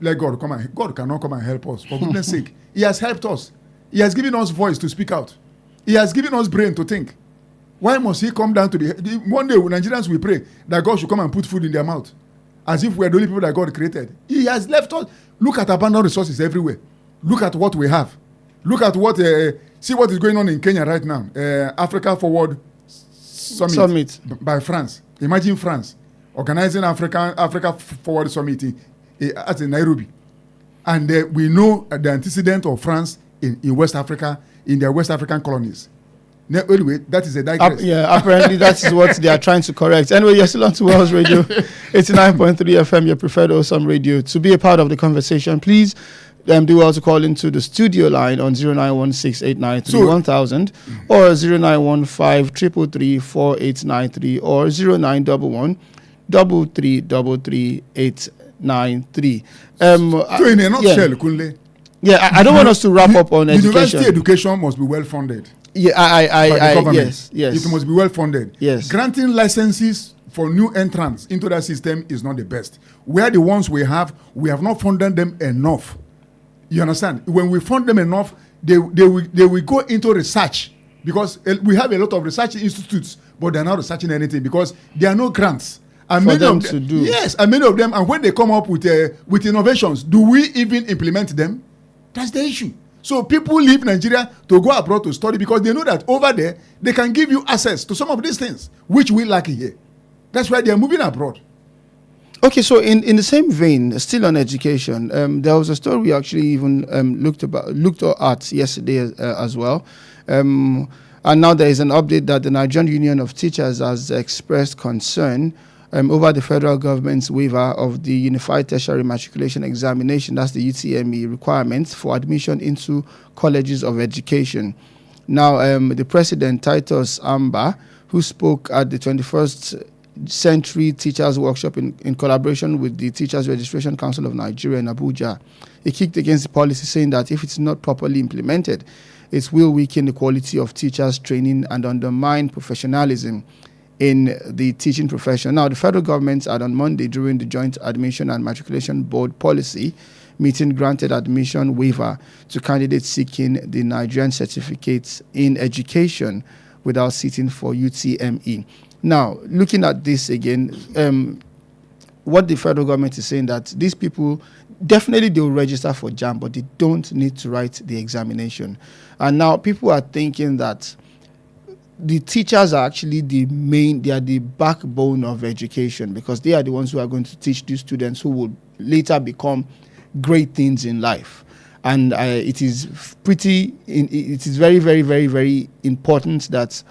let God come and God cannot come and help us. For goodness sake, He has helped us. He has given us voice to speak out. He has given us brain to think. Why must He come down to one day Nigerians will pray that God should come and put food in their mouth, as if we are the only people that God created? He has left us. Look at abundant resources everywhere. Look at what we have. Look at what, see what is going on in Kenya right now. Africa Forward Summit. By France. Imagine France organizing Africa Forward Summit at Nairobi. And we know the antecedent of France in West Africa, in their West African colonies. Anyway, that is a digress.
Apparently that is what they are trying to correct. Anyway, you're still on to Wells Radio 89.3 FM, your preferred awesome radio. To be a part of the conversation, please do well to call into the studio line on 0916893100 or 0915333893 or 0911-333-893.
So in a nutshell, Kunle.
Yeah, I don't want us to wrap up on education.
University education must be well funded.
Yeah, yes.
It must be well funded.
Yes.
Granting licenses for new entrants into that system is not the best. Where the ones we have not funded them enough. You understand? When we fund them enough, they will go into research, because we have a lot of research institutes, but they're not researching anything because there are no grants. And
for them to do.
Yes, and many of them, and when they come up with innovations, do we even implement them? That's the issue. So people leave Nigeria to go abroad to study because they know that over there, they can give you access to some of these things, which we lack here. That's why they are moving abroad.
Okay, so in the same vein, still on education, there was a story we actually even looked at yesterday as well. And now there is an update that the Nigerian Union of Teachers has expressed concern over the federal government's waiver of the Unified Tertiary Matriculation Examination, that's the UTME requirements for admission into colleges of education. Now, the president, Titus Amba, who spoke at the 21st Century Teachers Workshop in collaboration with the Teachers Registration Council of Nigeria in Abuja, he kicked against the policy, saying that if it's not properly implemented, it will weaken the quality of teachers' training and undermine professionalism in the teaching profession. Now, the federal government had on Monday, during the Joint Admission and Matriculation Board policy meeting, granted admission waiver to candidates seeking the Nigerian certificates in education without sitting for UTME. Now, looking at this again, what the federal government is saying, that these people, definitely they will register for JAM, but they don't need to write the examination. And now people are thinking that the teachers are actually they are the backbone of education, because they are the ones who are going to teach these students who will later become great things in life. And it is very, very, very, very important that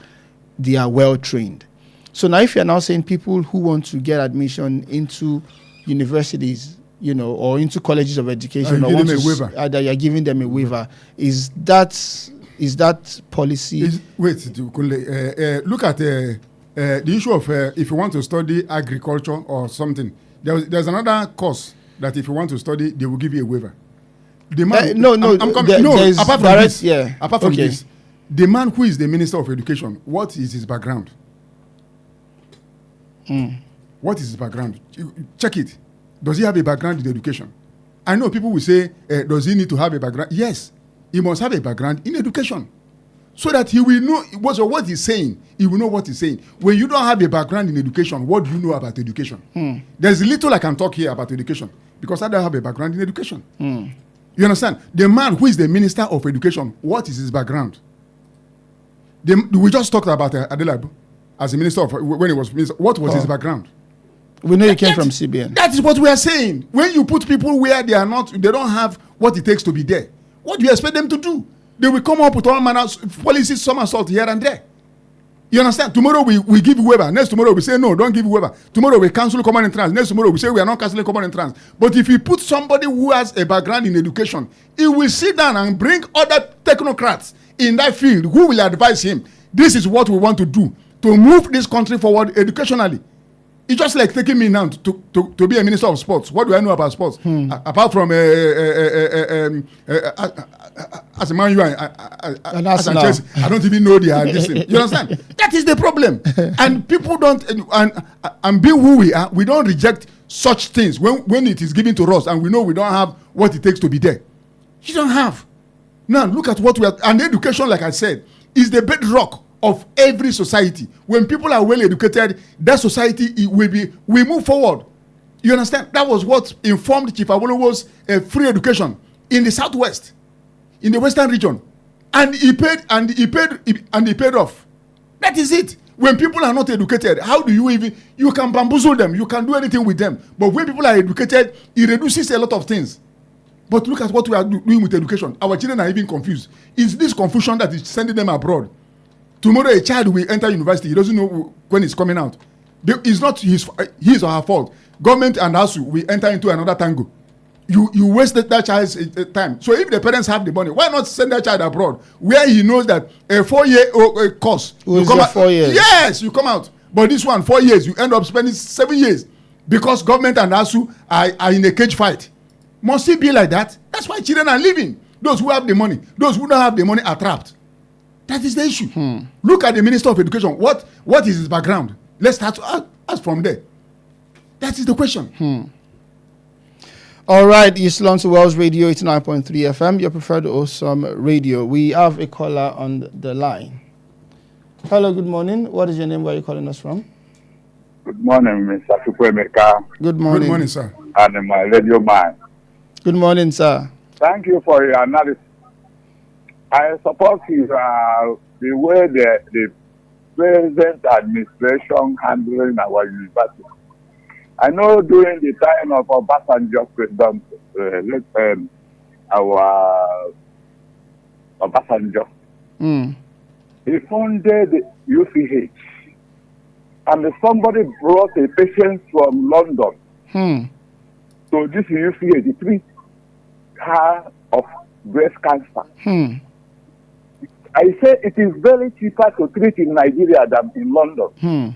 they are well trained. So now if you're now saying people who want to get admission into universities, or into colleges of education, that you're giving them a waiver, is that policy?
Look at the issue of if you want to study agriculture or something. There's another course that if you want to study, they will give you a waiver. The man, apart from this, the man who is the Minister of Education, what is his background? What is his background? Check it. Does he have a background in education? I know people will say, does he need to have a background? Yes. He must have a background in education, so that he will know what he's saying. He will know what he's saying. When you don't have a background in education, what do you know about education? There's little I can talk here about education, because I don't have a background in education. You understand? The man who is the Minister of Education, what is his background? We just talked about Adelabu as a minister when he was minister. What was his background?
We know he came from CBN.
That is what we are saying. When you put people where they don't have what it takes to be there, what do you expect them to do? They will come up with all manner of policies, somersault here and there. You understand? Tomorrow we give waiver. Next tomorrow we say no, don't give waiver. Tomorrow we cancel common entrance. Next tomorrow we say we are not cancelling common entrance. But if you put somebody who has a background in education, he will sit down and bring other technocrats in that field who will advise him. This is what we want to do to move this country forward educationally. It's just like taking me now to be a minister of sports. What do I know about sports? Apart from as a man, as a Chelsea, I don't even know this thing. You understand? That is the problem. And people don't, and being who we are, we don't reject such things when it is given to us and we know we don't have what it takes to be there. You don't have. Now, look at what we are, and education, like I said, is the bedrock of every society. When people are well educated, that society will move forward. You understand? That was what informed Chief Awolowo's free education in the Southwest. in the Western region, and he paid off. That is it. When people are not educated, how do you can bamboozle them, you can do anything with them. But when people are educated, it reduces a lot of things. But look at what we are doing with education. Our children are even confused. It's this confusion that is sending them abroad. Tomorrow a child will enter university, he doesn't know when it's coming out. It's not his or her fault. Government and ASU will enter into another tango. You wasted that child's time. So if the parents have the money, why not send that child abroad where he knows that a 4-year course, you come out,
4 years?
Yes, you come out. But this one, 4 years, you end up spending 7 years because government and ASU are in a cage fight. Must it be like that? That's why children are leaving. Those who have the money, those who don't have the money are trapped. That is the issue. Look at the Minister of Education. What is his background? Let's start to ask from there. That is the question.
All right, you still on to Wells Radio 89.3 FM, your preferred awesome radio. We have a caller on the line. Hello, good morning. What is your name? Where are you calling us from?
Good morning, Mr. Chukwemeka.
Good morning.
Good morning, sir.
And my radio man.
Good morning, sir.
Thank you for your analysis. I support you, the way the present administration handling our university. I know during the time of Obasanjo president, our Obasanjo, he funded UCH, and somebody brought a patient from London. So this UCH, he treats her of breast cancer. I say it is very cheaper to treat in Nigeria than in London.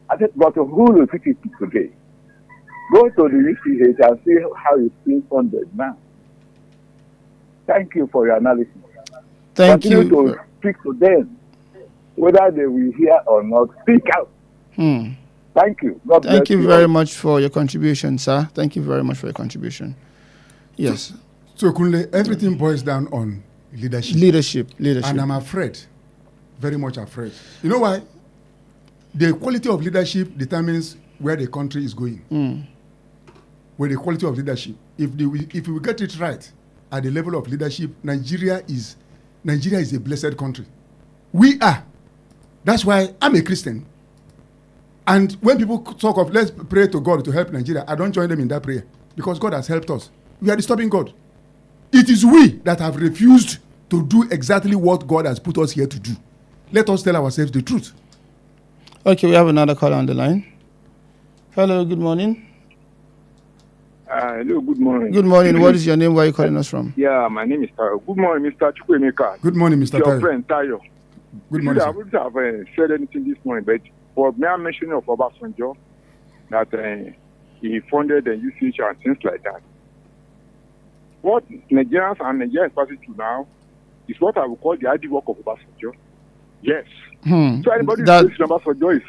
I said, but who will treat it today? Go to the UCH and see how it's being funded now. Thank you for your analysis. Continue to speak to them, whether they will hear or not. Speak out. Thank you. God bless
Thank you very much for your contribution, sir. Thank you very much for your contribution. Yes.
So Kunle, everything boils down on leadership.
Leadership.
And I'm afraid, very much afraid. You know why? The quality of leadership determines where the country is going. With the quality of leadership, if we get it right at the level of leadership, Nigeria is a blessed country. We are. That's why I'm a Christian. And when people talk of let's pray to God to help Nigeria, I don't join them in that prayer because God has helped us. We are disturbing God. It is we that have refused to do exactly what God has put us here to do. Let us tell ourselves the truth.
Okay, we have another caller on the line. Hello, good morning.
Hello, good morning.
Good morning. What is your name? Where are you calling us from?
Yeah, my name is Tayo. Good morning, Mr. Chukwemeka.
Good morning, Mr.
Your
Tayo.
friend Tayo.
Good morning,
I wouldn't have said anything this morning, but for mere mentioning of Obasanjo, that he funded the UCH and things like that. What Nigerians and Nigerians passing through now is what I would call the ID work of Obasanjo. Yes. So anybody who says Obasanjo is...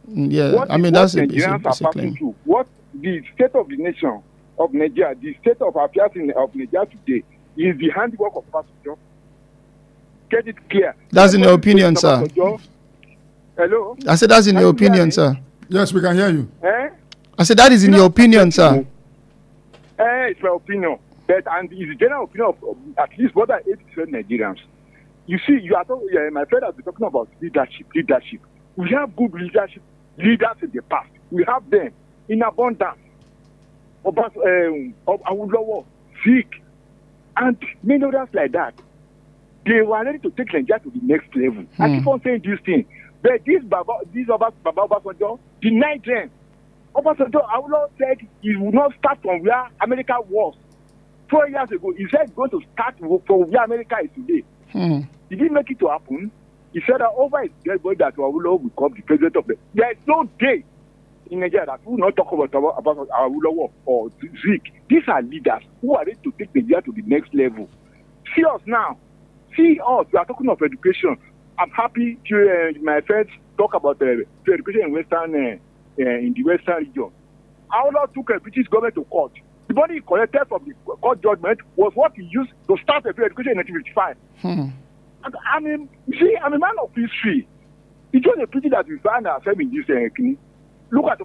Yeah, I mean, that's
Nigerians are passing through. What the state of the nation of Nigeria, the state of affairs of Nigeria today is the handiwork of Obasanjo. Get it clear.
That's in your opinion, sir.
Hello?
I said that's in your opinion, sir.
Yes, we can hear you.
I said that is in your opinion, sir.
It's my opinion. But and it's the general opinion of at least more than 80% Nigerians. You see, you are talking, my friend has been talking about leadership. We have good leaders in the past. We have them in abundance. Olowu, Zeke, and many others like that. They were ready to take Nigeria to the next level. I keep on saying this thing. But this Baba Obasanjo denied them. Obasanjo, Olowu said he would not start from where America was. 4 years ago, he said he's going to start from where America is today. Did he make it to happen? He said that over his dead body that Olowu will become the president of the... There is no day in Nigeria that we will not talk about Olowu or Zeke. These are leaders who are ready to take Nigeria to the next level. See us now. See us. We are talking of education. I'm happy to my friends talk about education in in the Western region. Olowu took a British government to court. The money he collected from the court judgment was what he used to start the free education in 1955. And I'm a man of history. It's just a pity that we find ourselves in this Look at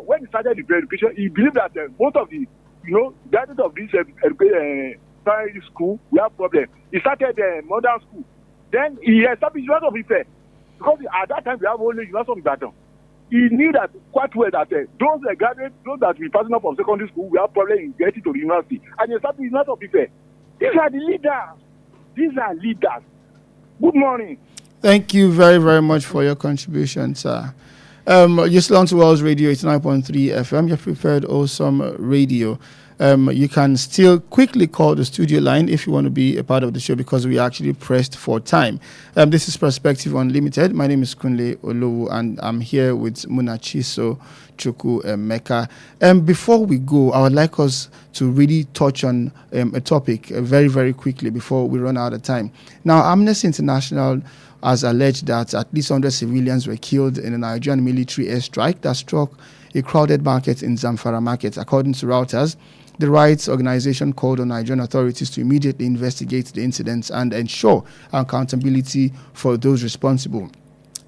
when he started the free education, he believed that most of the, graduates of this primary school, we have problem. He started modern school. Then he established University of Ife. Because at that time, we have only University of Ibadan. He knew that quite well that those graduates, those that we passing up from secondary school, we have problem in getting to the university. And he established University of Ife. These are the leaders. These are leaders. Good morning.
Thank you very, very much for your contribution, sir. You're still on to Wells Radio 89.3 FM. You've prepared Awesome Radio. You can still quickly call the studio line if you want to be a part of the show because we are actually pressed for time. This is Perspective Unlimited. My name is Kunle Olowu and I'm here with Munachiso Chukwu Meka. Before we go, I would like us to really touch on a topic very, very quickly before we run out of time. Now, Amnesty International has alleged that at least 100 civilians were killed in a Nigerian military airstrike that struck a crowded market in Zamfara Market. According to Reuters, the rights organization called on Nigerian authorities to immediately investigate the incidents and ensure accountability for those responsible.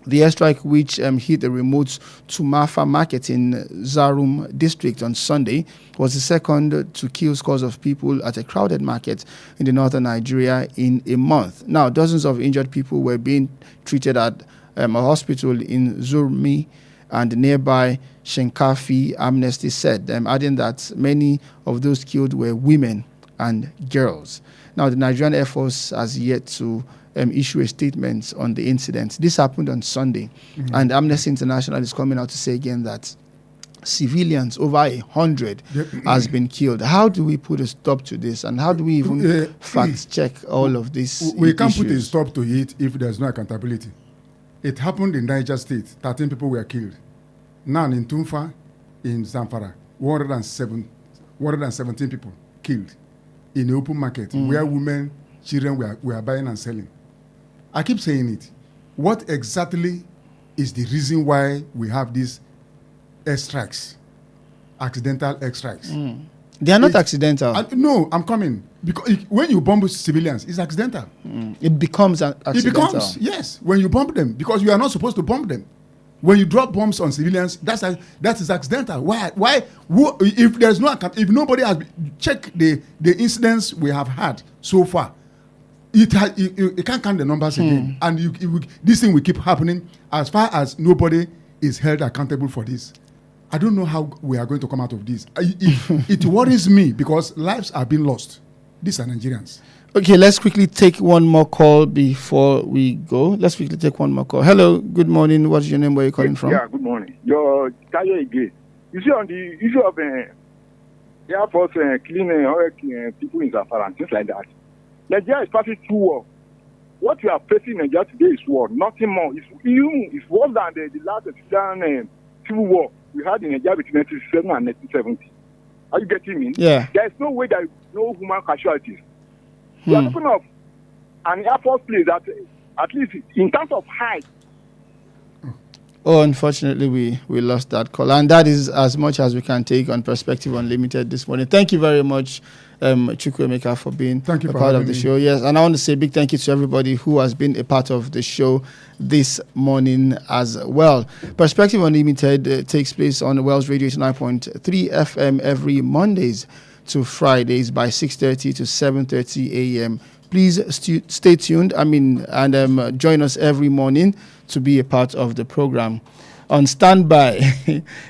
The airstrike, which hit the remote Tumafa market in Zarum district on Sunday, was the second to kill scores of people at a crowded market in the northern Nigeria in a month. Now, dozens of injured people were being treated at a hospital in Zurmi and nearby Shinkafi, Amnesty said, adding that many of those killed were women and girls. Now, the Nigerian Air Force has yet to issue a statement on the incident. This happened on Sunday, and Amnesty International is coming out to say again that civilians, over 100, has been killed. How do we put a stop to this, and how do we even fact-check all of this?
We can't put a stop to it if there's no accountability. It happened in Niger State. 13 people were killed. Now in Tumfa, in Zamfara, 117 people killed in the open market where women, children were buying and selling. I keep saying it. What exactly is the reason why we have these airstrikes, accidental airstrikes?
They are not accidental.
No, I'm coming. Because when you bomb civilians, it's accidental.
It becomes accidental.
It becomes, yes, when you bomb them, because you are not supposed to bomb them. When you drop bombs on civilians, that is accidental. Why? If there's no account, if nobody has checked the incidents we have had so far, you can't count the numbers again, and this thing will keep happening as far as nobody is held accountable for this. I don't know how we are going to come out of this. It worries me because lives are being lost. These are Nigerians.
Okay, let's quickly take one more call before we go. Let's quickly take one more call. Hello, good morning. What's your name? Where are you calling from?
Yeah, good morning. Your Tayo again. You see, on the issue of Air Force killing people in Zamfara and things like that, Nigeria is passing through war. What we are facing in Nigeria today is war, nothing more. It's worse than the last civil war we had in Nigeria between 1967 and 1970. Are you getting me?
Yeah.
There is no way there is no human casualties. We are talking of an Air Force place that, at least in terms of height.
Oh, unfortunately, we lost that call. And that is as much as we can take on Perspective Unlimited this morning. Thank you very much, Chukwuemeka, for being a part of the show. Yes, and I want to say a big thank you to everybody who has been a part of the show this morning as well. Perspective Unlimited takes place on Wells Radio 9.3 FM every Mondays to Fridays by 6:30 to 7:30 a.m. Please stay tuned. And join us every morning to be a part of the program. On standby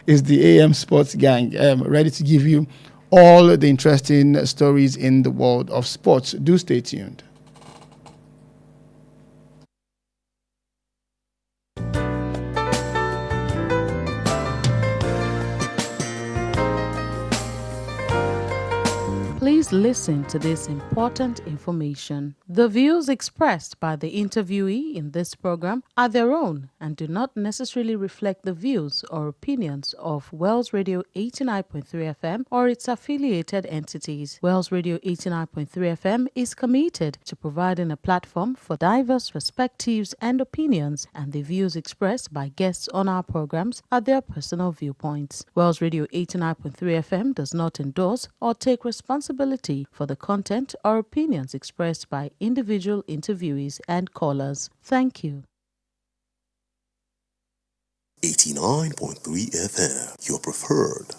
is the AM Sports Gang, ready to give you all the interesting stories in the world of sports. Do stay tuned.
Please listen to this important information. The views expressed by the interviewee in this program are their own and do not necessarily reflect the views or opinions of Wells Radio 89.3 FM or its affiliated entities. Wells Radio 89.3 FM is committed to providing a platform for diverse perspectives and opinions, and the views expressed by guests on our programs are their personal viewpoints. Wells Radio 89.3 FM does not endorse or take responsibility for the content or opinions expressed by individual interviewees and callers. Thank you.
89.3 FM, your preferred